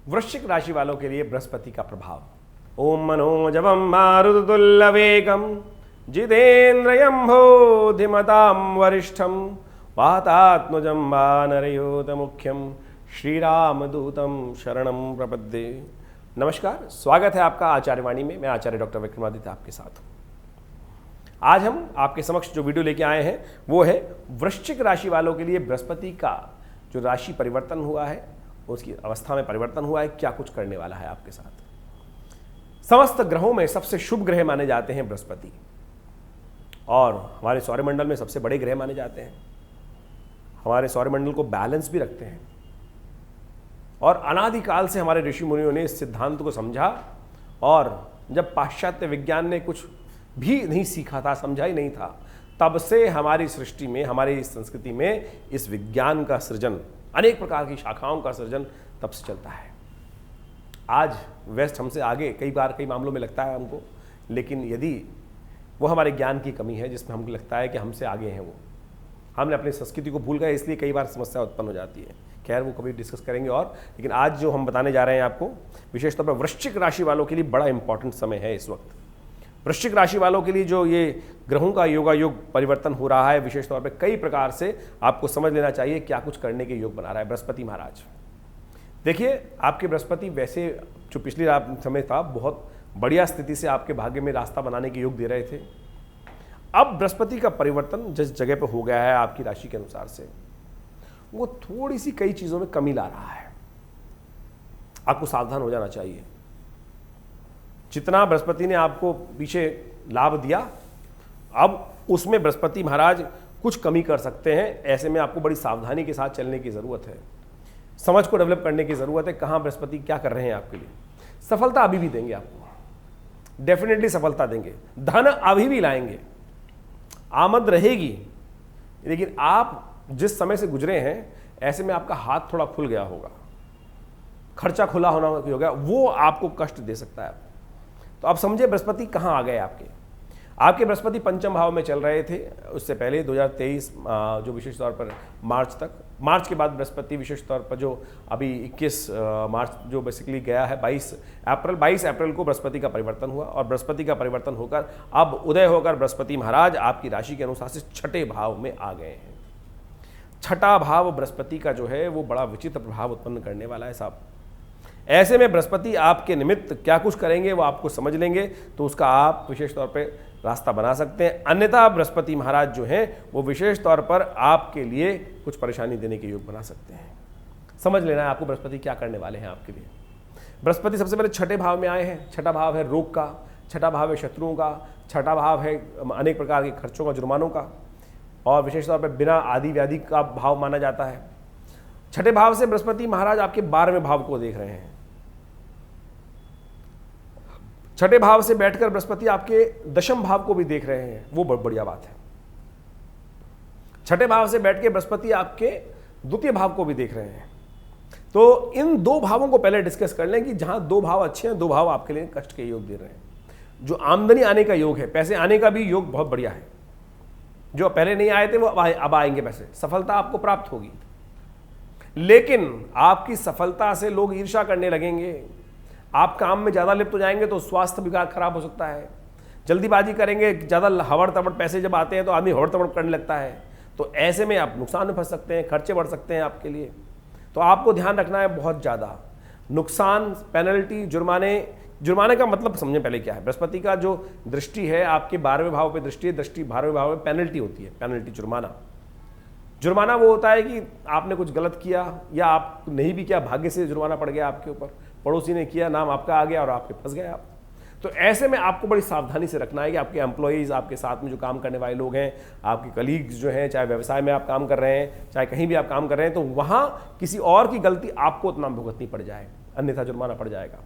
वृश्चिक राशि वालों के लिए बृहस्पति का प्रभाव। ओम मनोजवम मारुतुल्लवेगम जितेन्द्रियं धीमतां वरिष्ठम वातात्मजं वानरयूत मुख्यम श्रीरामदूतम शरणं प्रपद्ये। नमस्कार, स्वागत है आपका आचार्यवाणी में। मैं आचार्य डॉक्टर विक्रमादित्य आपके साथ हूँ। आज हम आपके समक्ष जो वीडियो लेके आए हैं वो है वृश्चिक राशि वालों के लिए बृहस्पति का जो राशि परिवर्तन हुआ है, उसकी अवस्था में परिवर्तन हुआ है, क्या कुछ करने वाला है आपके साथ। समस्त ग्रहों में सबसे शुभ ग्रह माने जाते हैं बृहस्पति, और हमारे सौरमंडल में सबसे बड़े ग्रह माने जाते हैं। हमारे सौरमंडल को बैलेंस भी रखते हैं, और अनादिकाल से हमारे ऋषि मुनियों ने इस सिद्धांत को समझा, और जब पाश्चात्य विज्ञान ने कुछ भी नहीं सीखा था, समझा ही नहीं था, तब से हमारी सृष्टि में, हमारी संस्कृति में इस विज्ञान का सृजन, अनेक प्रकार की शाखाओं का सृजन तब से चलता है। आज वेस्ट हमसे आगे कई मामलों में लगता है हमको, लेकिन यदि वो हमारे ज्ञान की कमी है जिसमें हमको लगता है कि हमसे आगे हैं, वो हमने अपनी संस्कृति को भूल गए, इसलिए कई बार समस्या उत्पन्न हो जाती है। खैर, वो कभी डिस्कस करेंगे और, लेकिन आज जो हम बताने जा रहे हैं आपको, विशेष तौर पर वृश्चिक राशि वालों के लिए बड़ा इंपॉर्टेंट समय है इस वक्त। वृश्चिक राशि वालों के लिए जो ये ग्रहों का योगायोग परिवर्तन हो रहा है, विशेष तौर पे कई प्रकार से आपको समझ लेना चाहिए क्या कुछ करने के योग बना रहा है बृहस्पति महाराज। देखिए, आपके बृहस्पति वैसे जो पिछली समय था, बहुत बढ़िया स्थिति से आपके भाग्य में रास्ता बनाने के योग दे रहे थे। अब बृहस्पति का परिवर्तन जिस जगह पर हो गया है आपकी राशि के अनुसार से, वो थोड़ी सी कई चीज़ों में कमी ला रहा है। आपको सावधान हो जाना चाहिए। जितना बृहस्पति ने आपको पीछे लाभ दिया, अब उसमें बृहस्पति महाराज कुछ कमी कर सकते हैं। ऐसे में आपको बड़ी सावधानी के साथ चलने की ज़रूरत है, समझ को डेवलप करने की ज़रूरत है। कहाँ बृहस्पति क्या कर रहे हैं आपके लिए। सफलता अभी भी देंगे आपको, डेफिनेटली सफलता देंगे। धन अभी भी लाएंगे, आमद रहेगी, लेकिन आप जिस समय से गुजरे हैं, ऐसे में आपका हाथ थोड़ा खुल गया होगा, खर्चा खुला होना होगा, वो आपको कष्ट दे सकता है। तो आप समझे बृहस्पति कहाँ आ गए आपके बृहस्पति पंचम भाव में चल रहे थे। उससे पहले 2023 जो विशेष तौर पर मार्च के बाद बृहस्पति विशेष तौर पर जो अभी 21 मार्च जो बेसिकली गया है 22 अप्रैल को बृहस्पति का परिवर्तन हुआ, और बृहस्पति का परिवर्तन होकर अब उदय होकर बृहस्पति महाराज आपकी राशि के अनुसार से छठे भाव में आ गए हैं। छठा भाव बृहस्पति का जो है वो बड़ा विचित्र प्रभाव उत्पन्न करने वाला है साहब। ऐसे में बृहस्पति आपके निमित्त क्या कुछ करेंगे वो आपको समझ लेंगे तो उसका आप विशेष तौर पे रास्ता बना सकते हैं। अन्यथा बृहस्पति महाराज जो हैं वो विशेष तौर पर आपके लिए कुछ परेशानी देने के योग बना सकते हैं। समझ लेना है आपको बृहस्पति क्या करने वाले हैं आपके लिए। बृहस्पति सबसे पहले छठे भाव में आए हैं। छठा भाव है रोग का, छठा भाव है शत्रुओं का, छठा भाव है अनेक प्रकार के खर्चों का, जुर्मानों का, और विशेष तौर पर बिना आदि व्याधि का भाव माना जाता है। छठे भाव से बृहस्पति महाराज आपके 12वें भाव को देख रहे हैं। छठे भाव से बैठकर बृहस्पति आपके दशम भाव को भी देख रहे हैं, वो बहुत बढ़िया बात है। छठे भाव से बैठ के बृहस्पति आपके द्वितीय भाव को भी देख रहे हैं। तो इन दो भावों को पहले डिस्कस कर लें कि जहां दो भाव अच्छे हैं, दो भाव आपके लिए कष्ट के योग दे रहे हैं। जो आमदनी आने का योग है, पैसे आने का भी योग बहुत बढ़िया है। जो पहले नहीं आए थे वो अब आएंगे पैसे, सफलता आपको प्राप्त होगी। लेकिन आपकी सफलता से लोग ईर्ष्या करने लगेंगे, आप काम में ज़्यादा लिप्त हो जाएंगे तो स्वास्थ्य विकार खराब हो सकता है। जल्दीबाजी करेंगे, ज़्यादा हवड़ तवड़ पैसे जब आते हैं तो आदमी हवड़ तवड़ करने लगता है, तो ऐसे में आप नुकसान में फंस सकते हैं, खर्चे बढ़ सकते हैं आपके लिए। तो आपको ध्यान रखना है बहुत ज़्यादा। नुकसान, पेनल्टी, जुर्माने का मतलब समझें पहले क्या है। बृहस्पति का जो दृष्टि है आपके 12वें भाव पे दृष्टि है, दृष्टि 12वें भाव में पेनल्टी होती है। पेनल्टी जुर्माना वो होता है कि आपने कुछ गलत किया या आप नहीं भी किया, भाग्य से जुर्माना पड़ गया आपके ऊपर, पड़ोसी ने किया, नाम आपका आ गया और आपके फंस गए आप। तो ऐसे में आपको बड़ी सावधानी से रखना है कि आपके एम्प्लॉयज़, आपके साथ में जो काम करने वाले लोग हैं, आपके कलीग्स जो हैं, चाहे व्यवसाय में आप काम कर रहे हैं, चाहे कहीं भी आप काम कर रहे हैं, तो वहाँ किसी और की गलती आपको उतना भुगतनी पड़ जाए, अन्यथा जुर्माना पड़ जाएगा।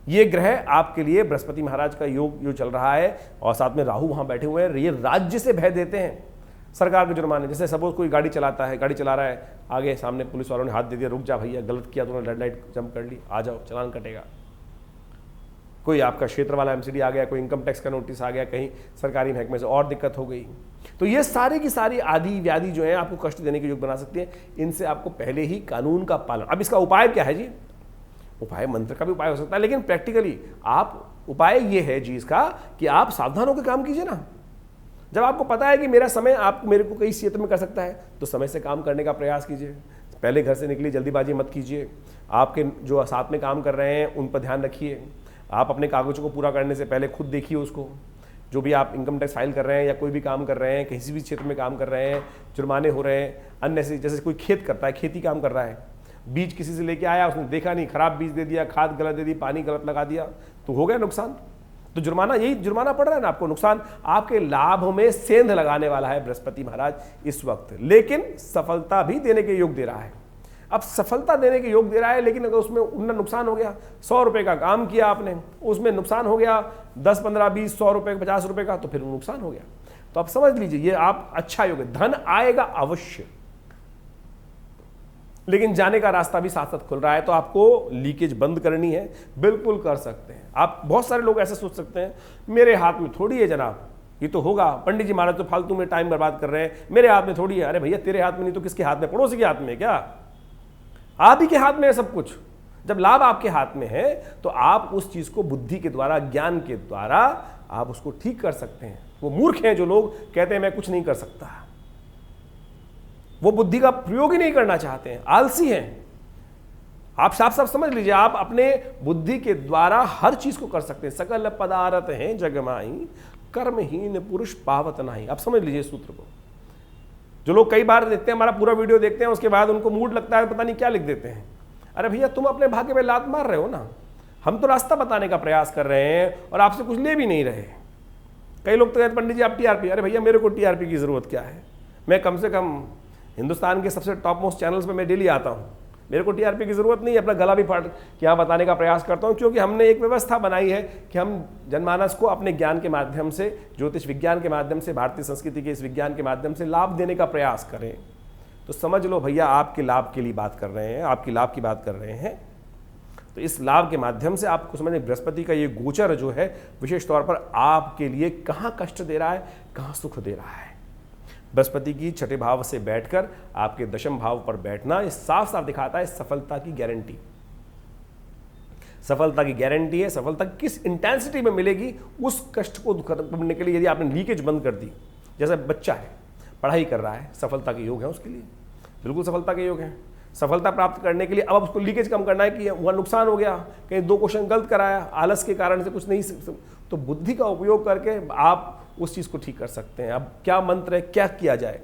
ये ग्रह आपके लिए बृहस्पति महाराज का योग जो चल रहा है, और साथ में राहु वहाँ बैठे हुए हैं, ये राज्य से भय देते हैं। सरकार के जुर्माने, जैसे सपोज कोई गाड़ी चलाता है, गाड़ी चला रहा है, आगे सामने पुलिस वालों ने हाथ दे दिया, रुक जा भैया, गलत किया तूने, रेड लाइट जंप कर ली, आ जाओ, चालान कटेगा। कोई आपका क्षेत्र वाला एमसीडी आ गया, कोई इनकम टैक्स का नोटिस आ गया, कहीं सरकारी महकमे से और दिक्कत हो गई, तो ये सारी की सारी आदि व्याधि जो है आपको कष्ट देने के योग बना सकती है। इनसे आपको पहले ही कानून का पालन। अब इसका उपाय क्या है जी? उपाय मंत्र का भी उपाय हो सकता है, लेकिन प्रैक्टिकली आप उपाय ये है जी इसका कि आप सावधान होकर काम कीजिए ना। जब आपको पता है कि मेरा समय आप मेरे को कई क्षेत्र में कर सकता है, तो समय से काम करने का प्रयास कीजिए। पहले घर से निकलिए, जल्दीबाजी मत कीजिए। आपके जो साथ में काम कर रहे हैं उन पर ध्यान रखिए। आप अपने कागज़ों को पूरा करने से पहले खुद देखिए उसको। जो भी आप इनकम टैक्स फाइल कर रहे हैं या कोई भी काम कर रहे हैं, किसी भी क्षेत्र में काम कर रहे हैं, जुर्माने हो रहे हैं, अन्य से जैसे कोई खेत करता है, खेती काम कर रहा है, बीज किसी से लेके आया, उसने देखा नहीं, खराब बीज दे दिया, खाद गलत दे दी, पानी गलत लगा दिया, तो हो गया नुकसान। तो जुर्माना, यही जुर्माना पड़ रहा है ना आपको, नुकसान। आपके लाभ में सेंध लगाने वाला है बृहस्पति महाराज इस वक्त, लेकिन सफलता भी देने के योग दे रहा है। अब सफलता देने के योग दे रहा है, लेकिन अगर उसमें उतना नुकसान हो गया, 100 रुपए का काम किया आपने, उसमें नुकसान हो गया 10, 15, 20, 100 रुपए, 50 रुपए का, तो फिर वो नुकसान हो गया। तो आप समझ लीजिए ये आप अच्छा योग है। धन आएगा अवश्य, लेकिन जाने का रास्ता भी साथ साथ खुल रहा है, तो आपको लीकेज बंद करनी है। बिल्कुल कर सकते हैं आप। बहुत सारे लोग ऐसे सोच सकते हैं मेरे हाथ में थोड़ी है जनाब, ये तो होगा, पंडित जी महाराज तो फालतू में टाइम बर्बाद कर रहे हैं, मेरे हाथ में थोड़ी है। अरे भैया तेरे हाथ में नहीं तो किसके हाथ में? पड़ोसी के हाथ में है क्या? आप ही के हाथ में है सब कुछ। जब लाभ आपके हाथ में है तो आप उस चीज को बुद्धि के द्वारा, ज्ञान के द्वारा आप उसको ठीक कर सकते हैं। वो मूर्ख हैं जो लोग कहते हैं मैं कुछ नहीं कर सकता, वो बुद्धि का प्रयोग ही नहीं करना चाहते हैं, आलसी हैं। आप साफ साफ समझ लीजिए, आप अपने बुद्धि के द्वारा हर चीज को कर सकते हैं। सकल पदार्थ हैं जगमाई, कर्महीन पुरुष पावत नहीं। आप समझ लीजिए सूत्र को। जो लोग कई बार देखते हैं, हमारा पूरा वीडियो देखते हैं, उसके बाद उनको मूड लगता है पता नहीं क्या लिख देते हैं। अरे भैया तुम अपने भाग्य में लात मार रहे हो ना, हम तो रास्ता बताने का प्रयास कर रहे हैं और आपसे कुछ ले भी नहीं रहे। कई लोग तो कहते पंडित जी आप टीआरपी। अरे भैया मेरे को टीआरपी की जरूरत क्या है? मैं कम से कम हिंदुस्तान के सबसे टॉप मोस्ट चैनल्स पे मैं डेली आता हूँ, मेरे को टीआरपी की जरूरत नहीं है। अपना गला भी फाड़ के यहाँ बताने का प्रयास करता हूँ, क्योंकि हमने एक व्यवस्था बनाई है कि हम जनमानस को अपने ज्ञान के माध्यम से, ज्योतिष विज्ञान के माध्यम से, भारतीय संस्कृति के इस विज्ञान के माध्यम से लाभ देने का प्रयास करें। तो समझ लो भैया आपके लाभ के लिए बात कर रहे हैं, आपकी लाभ की बात कर रहे हैं। तो इस लाभ के माध्यम से आपको समझ, बृहस्पति का ये गोचर जो है विशेष तौर पर आपके लिए कहाँ कष्ट दे रहा है, कहाँ सुख दे रहा है। बृहस्पति की छठे भाव से बैठकर आपके दशम भाव पर बैठना, ये साफ साफ दिखाता है सफलता की गारंटी। सफलता की गारंटी है। सफलता किस इंटेंसिटी में मिलेगी, उस कष्ट को खत्म करने के लिए यदि आपने लीकेज बंद कर दी, जैसे बच्चा है पढ़ाई कर रहा है, सफलता के योग है उसके लिए, बिल्कुल सफलता के योग है। सफलता प्राप्त करने के लिए अब उसको लीकेज कम करना है कि वह नुकसान हो गया, कहीं 2 क्वेश्चन गलत कराया, आलस के कारण से कुछ नहीं, तो बुद्धि का उपयोग करके आप उस चीज़ को ठीक कर सकते हैं। अब क्या मंत्र है, क्या किया जाए,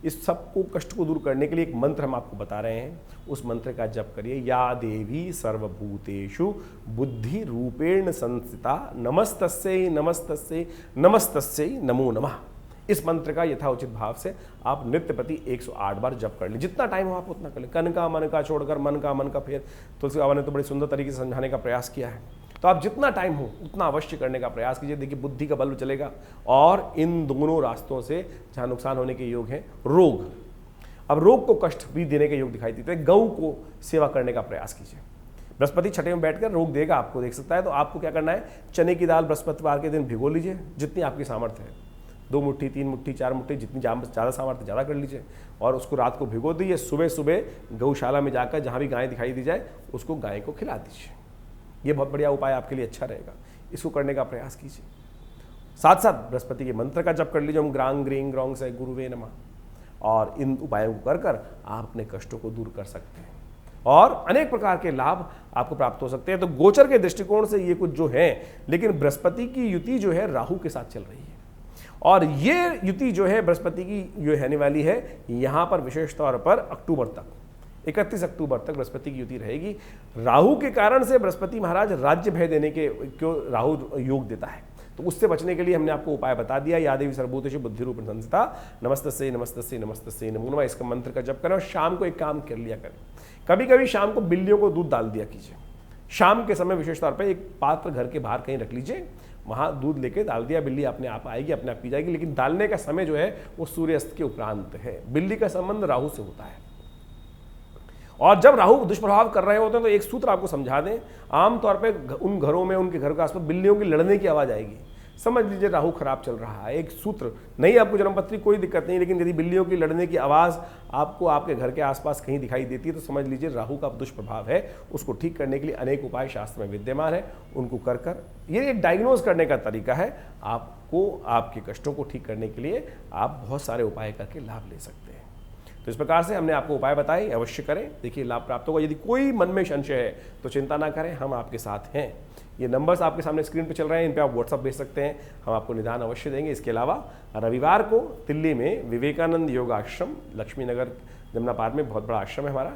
इस सबको कष्ट को दूर करने के लिए एक मंत्र हम आपको बता रहे हैं। उस मंत्र का जप करिए। या देवी सर्वभूतेषु बुद्धि रूपेण संस्थिता नमस्तस्यै नमस्तस्यै नमस्तस्यै नमो नमः। इस मंत्र का यथाउचित भाव से आप नित्य प्रति 108 बार जप कर लें। जितना टाइम हो आप उतना कर लें। कन का मन का छोड़कर मन का फेर, तुलसी बाबा ने तो बड़ी सुंदर तरीके से समझाने का प्रयास किया है। तो आप जितना टाइम हो उतना अवश्य करने का प्रयास कीजिए। देखिए बुद्धि का बल चलेगा। और इन दोनों रास्तों से जहाँ नुकसान होने के योग हैं, रोग, अब रोग को कष्ट भी देने के योग दिखाई देते हैं। गौ को सेवा करने का प्रयास कीजिए। बृहस्पति छठे में बैठकर रोग देगा आपको, देख सकता है। तो आपको क्या करना है, चने की दाल बृहस्पतिवार के दिन भिगो लीजिए, जितनी आपकी सामर्थ्य है, 2 मुट्ठी 3 मुट्ठी 4 मुट्ठी, जितनी ज़्यादा सामर्थ्य ज़्यादा कर लीजिए। और उसको रात को भिगो दीजिए। सुबह सुबह गौशाला में जाकर जहाँ भी गाय दिखाई दी जाए उसको गाय को खिला दीजिए। ये बहुत बढ़िया उपाय आपके लिए अच्छा रहेगा, इसको करने का प्रयास कीजिए। साथ साथ बृहस्पति के मंत्र का जप कर लीजिए, हम ग्रांग ग्रींग ग्रौंग से गुरुवे नमः। और इन उपायों को कर आप अपने कष्टों को दूर कर सकते हैं और अनेक प्रकार के लाभ आपको प्राप्त हो सकते हैं। तो गोचर के दृष्टिकोण से ये कुछ जो है, लेकिन बृहस्पति की युति जो है राहु के साथ चल रही है। और ये युति जो है बृहस्पति की जो रहने वाली है यहाँ पर विशेष तौर पर अक्टूबर तक, 31 अक्टूबर तक बृहस्पति की युति रहेगी। राहु के कारण से बृहस्पति महाराज राज्य भय देने के क्यों राहु योग देता है, तो उससे बचने के लिए हमने आपको उपाय बता दिया। या देवी सर्वभूतेषु बुद्धि रूपेण संस्थिता नमस्तस्यै नमस्तस्यै नमस्तस्यै नमो नमः। इसका मंत्र का जप करें और शाम को एक काम कर लिया करें, कभी कभी शाम को बिल्लियों को दूध डाल दिया कीजिए। शाम के समय विशेष तौर पर एक पात्र घर के बाहर कहीं रख लीजिए, वहाँ दूध लेके डाल दिया, बिल्ली अपने आप आएगी, अपने आप पी जाएगी। लेकिन डालने का समय जो है वो सूर्यास्त के उपरांत है। बिल्ली का संबंध राहु से होता है। और जब राहु दुष्प्रभाव कर रहे होते हैं तो एक सूत्र आपको समझा दें। आमतौर पे उन घरों में, उनके घर के आसपास बिल्लियों की लड़ने की आवाज़ आएगी। समझ लीजिए राहु खराब चल रहा है। एक सूत्र नहीं, आपको जन्मपत्री कोई दिक्कत नहीं, लेकिन यदि बिल्लियों की लड़ने की आवाज़ आपको आपके घर के आसपास कहीं दिखाई देती है तो समझ लीजिए राहु का दुष्प्रभाव है। उसको ठीक करने के लिए अनेक उपाय शास्त्र में विद्यमान है, उनको कर ये एक डायग्नोज करने का तरीका है। आपको आपके कष्टों को ठीक करने के लिए आप बहुत सारे उपाय करके लाभ ले सकते हैं। तो इस प्रकार से हमने आपको उपाय बताए, अवश्य करें, देखिए लाभ प्राप्त होगा। यदि कोई मन में संशय है तो चिंता ना करें, हम आपके साथ हैं। ये नंबर्स आपके सामने स्क्रीन पे चल रहे हैं, इन पे आप व्हाट्सअप भेज सकते हैं, हम आपको निदान अवश्य देंगे। इसके अलावा रविवार को दिल्ली में विवेकानंद योग आश्रम, लक्ष्मी नगर जमुना पार्क में बहुत बड़ा आश्रम है हमारा,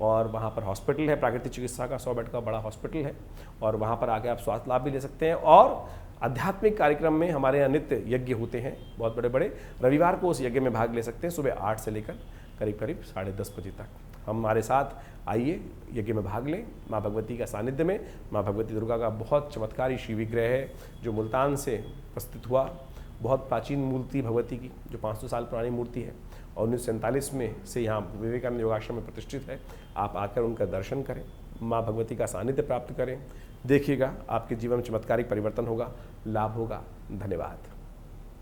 और वहाँ पर हॉस्पिटल है, प्राकृतिक चिकित्सा का 100 बेड का बड़ा हॉस्पिटल है, और वहाँ पर आके आप स्वास्थ्य लाभ भी ले सकते हैं। और आध्यात्मिक कार्यक्रम में हमारे यहाँ नित्य यज्ञ होते हैं बहुत बड़े बड़े, रविवार को उस यज्ञ में भाग ले सकते हैं सुबह 8 से लेकर करीब 10:30 बजे तक। हमारे साथ आइए, यज्ञ में भाग लें। माँ भगवती का सानिध्य में माँ भगवती दुर्गा का बहुत चमत्कारी श्री विग्रह है जो मुल्तान से प्रस्तुत हुआ, बहुत प्राचीन मूर्ति भगवती की, जो 500 साल पुरानी मूर्ति है और 1947 में से यहाँ विवेकानंद योगाश्रम में प्रतिष्ठित है। आप आकर उनका दर्शन करें, माँ भगवती का सानिध्य प्राप्त करें, देखिएगा आपके जीवन में चमत्कारिक परिवर्तन होगा, लाभ होगा। धन्यवाद।